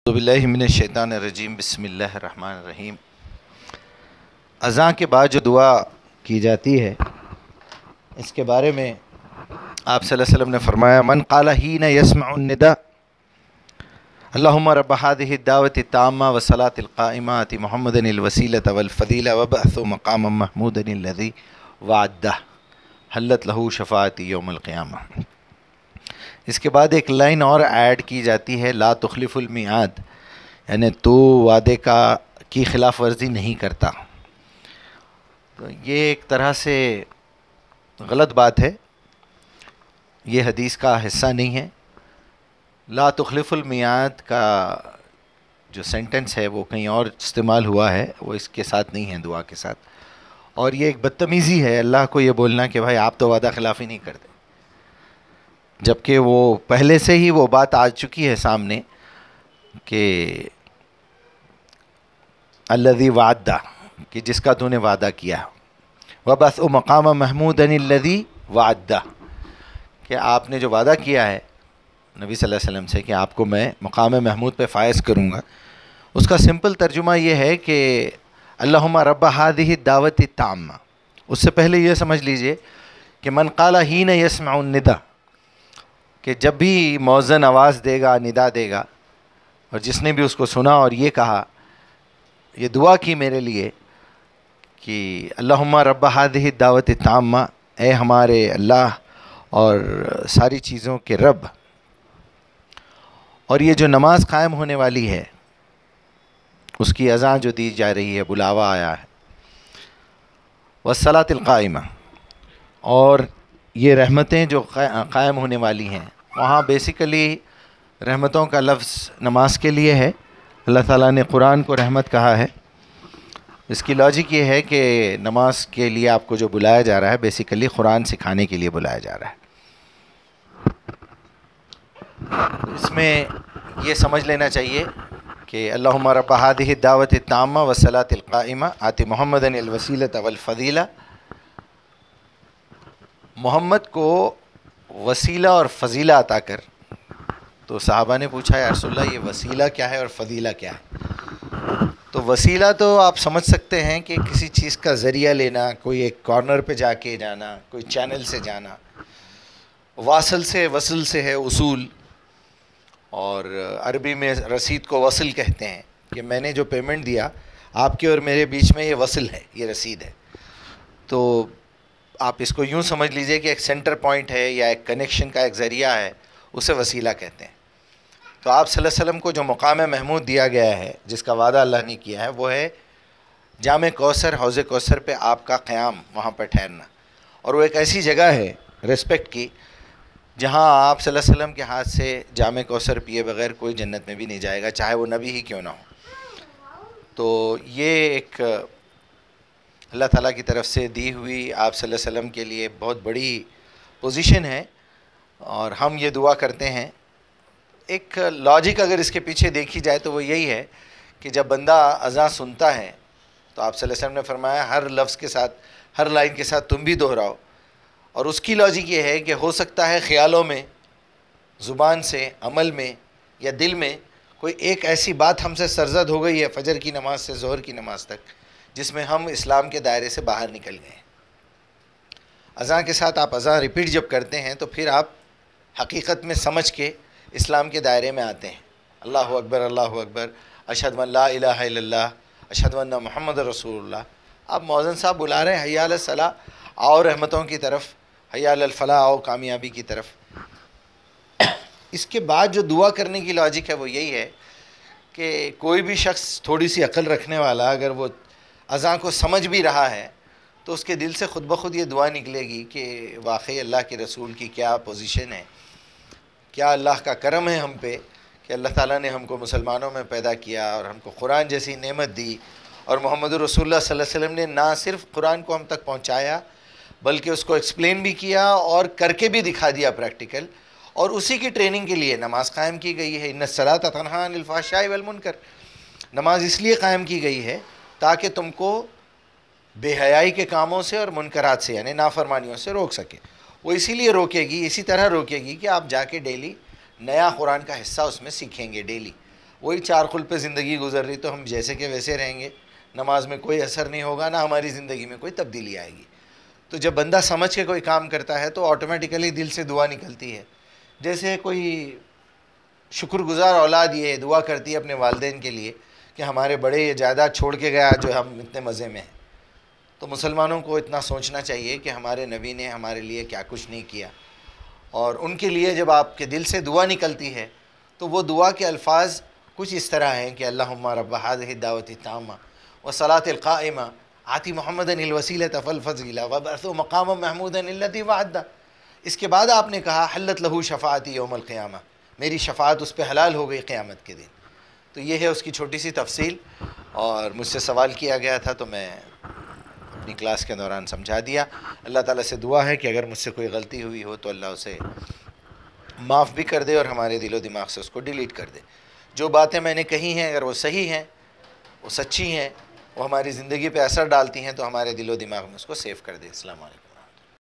बिस्मिल्लाहिर्रहमानिर्रहीम बिस्मिल्लाहिर्रहमानिर्रहीम। अज़ान के बाद जो दुआ की जाती है इसके बारे में आप सल्लल्लाहु अलैहि वसल्लम ने फरमाया, मन क़ाला हीन यस्मउन निदा अल्लाहुम्मा रब्ब हाज़िहि दावति ताम्मा व सलातिल क़ाइमा आति मुहम्मदनिल वसीलत वल फ़ज़ीला व बअसु मक़ामम महमूदनिल लज़ी वअद्दह हल्लत लहू शफ़ाअती यौमल क़ियामा। इसके बाद एक लाइन और ऐड की जाती है, ला तुखलिफुल मियाद, यानी तू वादे की खिलाफ वर्जी नहीं करता। तो ये एक तरह से गलत बात है, ये हदीस का हिस्सा नहीं है। ला तुखलिफुल मियाद का जो सेंटेंस है वो कहीं और इस्तेमाल हुआ है, वो इसके साथ नहीं है, दुआ के साथ। और ये एक बदतमीज़ी है अल्लाह को ये बोलना कि भाई आप तो वादा खिलाफ़ी नहीं करते, जबकि वो पहले से ही वो बात आ चुकी है सामने कि अल्लज़ी वादा, कि जिसका तूने वादा किया, व बस ओ मकाम महमूदनिल्लज़ी वादा, कि आपने जो वादा किया है नबी सल्लल्लाहु अलैहि वसल्लम से कि आपको मैं मकाम महमूद पे फ़ायज़ करूँगा, उसका सिंपल तर्जुमा ये है कि अल्लाहुम्मा रब्ब हाज़िहि दावति ताम्मा। उससे पहले ये समझ लीजिए कि मन क़ाला हीन यस्मउन निदा, कि जब भी मौज़न आवाज़ देगा, निदा देगा, और जिसने भी उसको सुना और ये कहा, ये दुआ की मेरे लिए कि अल्लाहुम्मा रब्ब हाज़िहि दावति ताम्मा, ए हमारे अल्लाह और सारी चीज़ों के रब, और ये जो नमाज कायम होने वाली है उसकी अज़ान जो दी जा रही है, बुलावा आया है, वस्सलातिल क़ाइमा, और ये रहमतें जो कायम होने वाली हैं, वहाँ बेसिकली रहमतों का लफ्ज़ नमाज के लिए है। अल्लाह ताला ने कुरान को रहमत कहा है। इसकी लॉजिक ये है कि नमाज के लिए आपको जो बुलाया जा रहा है बेसिकली कुरान सिखाने के लिए बुलाया जा रहा है। इसमें ये समझ लेना चाहिए कि अल्लाहुम्मा रब्ब हाज़िहि दावति ताम्मा व सलातिल क़ाइमा आति मुहम्मदनिल वसीलत वल फ़ज़ीला, मोहम्मद को वसीला और फ़ज़ीला अता कर। तो सहाबा ने पूछा, या रसूलल्लाह ये वसीला क्या है और फ़ज़ीला क्या है? तो वसीला तो आप समझ सकते हैं कि किसी चीज़ का ज़रिया लेना, कोई एक कॉर्नर पे जाके जाना, कोई चैनल से जाना। वासल से वसल से है उसूल, और अरबी में रसीद को वसल कहते हैं कि मैंने जो पेमेंट दिया आपके और मेरे बीच में ये वसल है, ये रसीद है। तो आप इसको यूँ समझ लीजिए कि एक सेंटर पॉइंट है या एक कनेक्शन का एक ज़रिया है, उसे वसीला कहते हैं। तो आप सल्लल्लाहु अलैहि वसल्लम को जो मकाम महमूद दिया गया है, जिसका वादा अल्लाह ने किया है, वो है जामे कौसर, हौज़े कौसर पे आपका क़याम, वहाँ पर ठहरना। और वो एक ऐसी जगह है रिस्पेक्ट की जहाँ आप सल्लल्लाहु अलैहि वसल्लम के हाथ से जामे कौसर पिए बग़ैर कोई जन्नत में भी नहीं जाएगा, चाहे वो नबी ही क्यों ना हो। तो ये एक अल्लाह ताला की तरफ से दी हुई आप सल्लल्लाहु अलैहि वसल्लम के लिए बहुत बड़ी पोजीशन है, और हम ये दुआ करते हैं। एक लॉजिक अगर इसके पीछे देखी जाए तो वो यही है कि जब बंदा अज़ान सुनता है तो आप सल्लल्लाहु अलैहि वसल्लम ने फरमाया हर लफ्ज़ के साथ, हर लाइन के साथ तुम भी दोहराओ। और उसकी लॉजिक ये है कि हो सकता है ख़्यालों में, ज़ुबान से, अमल में या दिल में कोई एक ऐसी बात हमसे सरजद हो गई है फ़जर की नमाज से ज़ोहर की नमाज तक, जिसमें हम इस्लाम के दायरे से बाहर निकल गए। अज़ान के साथ आप अज़ान रिपीट जब करते हैं तो फिर आप हकीकत में समझ के इस्लाम के दायरे में आते हैं। अल्लाहु अकबर, अल्लाहु अकबर, अशहदु अन ला इलाहा इल्लल्लाह, अशहदु अन्ना मुहम्मद रसूलुल्लाह। आप मौज़न साहब बुला रहे हैं, हय्या अल सलाह, आओ रहमतों की तरफ, हय्या अल फलाह, आओ कामयाबी की तरफ। इसके बाद जो दुआ करने की लॉजिक है वो यही है कि कोई भी शख्स थोड़ी सी अक्ल रखने वाला अगर वो अज़ान को समझ भी रहा है तो उसके दिल से ख़ुद ब खुद ये दुआ निकलेगी कि वाकई अल्लाह के रसूल की क्या पोजीशन है, क्या अल्लाह का करम है हम पे कि अल्लाह ताला ने हमको मुसलमानों में पैदा किया और हमको कुरान जैसी नेमत दी, और मोहम्मद रसूलुल्लाह सल्लल्लाहु अलैहि वसल्लम ने ना सिर्फ कुरान को हम तक पहुँचाया बल्कि उसको एक्सप्लेन भी किया और करके भी दिखा दिया प्रैक्टिकल। और उसी की ट्रेनिंग के लिए नमाज कायम की गई है। इन्नस्सलात तन्हा अनिल फ़हशाई वल मुनकर, नमाज इसलिए कायम की गई है ताकि तुमको बेहयाई के कामों से और मुनकरात से यानी नाफरमानियों से रोक सके। वो इसीलिए रोकेगी, इसी तरह रोकेगी कि आप जाके डेली नया कुरान का हिस्सा उसमें सीखेंगे डेली। वही चार खुल पे ज़िंदगी गुजर रही, तो हम जैसे के वैसे रहेंगे, नमाज में कोई असर नहीं होगा, ना हमारी ज़िंदगी में कोई तब्दीली आएगी। तो जब बंदा समझ के कोई काम करता है तो ऑटोमेटिकली दिल से दुआ निकलती है। जैसे कोई शुक्रगुजार औलाद ये दुआ करती है अपने वालिदैन के लिए कि हमारे बड़े ये जायदाद छोड़ के गया जो हम इतने मज़े में हैं, तो मुसलमानों को इतना सोचना चाहिए कि हमारे नबी ने हमारे लिए क्या कुछ नहीं किया। और उनके लिए जब आपके दिल से दुआ निकलती है तो वो दुआ के अल्फाज कुछ इस तरह हैं कि अल्लाहुम्मा रब्ब हाज़िहि दावति ताम्मा व सलातिल क़ाइमा आति मुहम्मदन अल वसीलत वल फ़ज़ीला व बअसहु मक़ाम महमूदन अल्लज़ी वअदा। इसके बाद आपने कहा हल्लत लहू शफ़ाअती यौमल क़ियामा, मेरी शफ़ाअत उस पर हलाल हो गई क़यामत के दिन। तो ये है उसकी छोटी सी तफसील, और मुझसे सवाल किया गया था तो मैं अपनी क्लास के दौरान समझा दिया। अल्लाह ताला से दुआ है कि अगर मुझसे कोई गलती हुई हो तो अल्लाह उसे माफ़ भी कर दे और हमारे दिलो दिमाग से उसको डिलीट कर दे। जो बातें मैंने कही हैं अगर वो सही हैं, वो सच्ची हैं, वो हमारी ज़िंदगी पे असर डालती हैं, तो हमारे दिलो दिमाग में उसको सेव कर दे। अस्सलाम वालेकुम।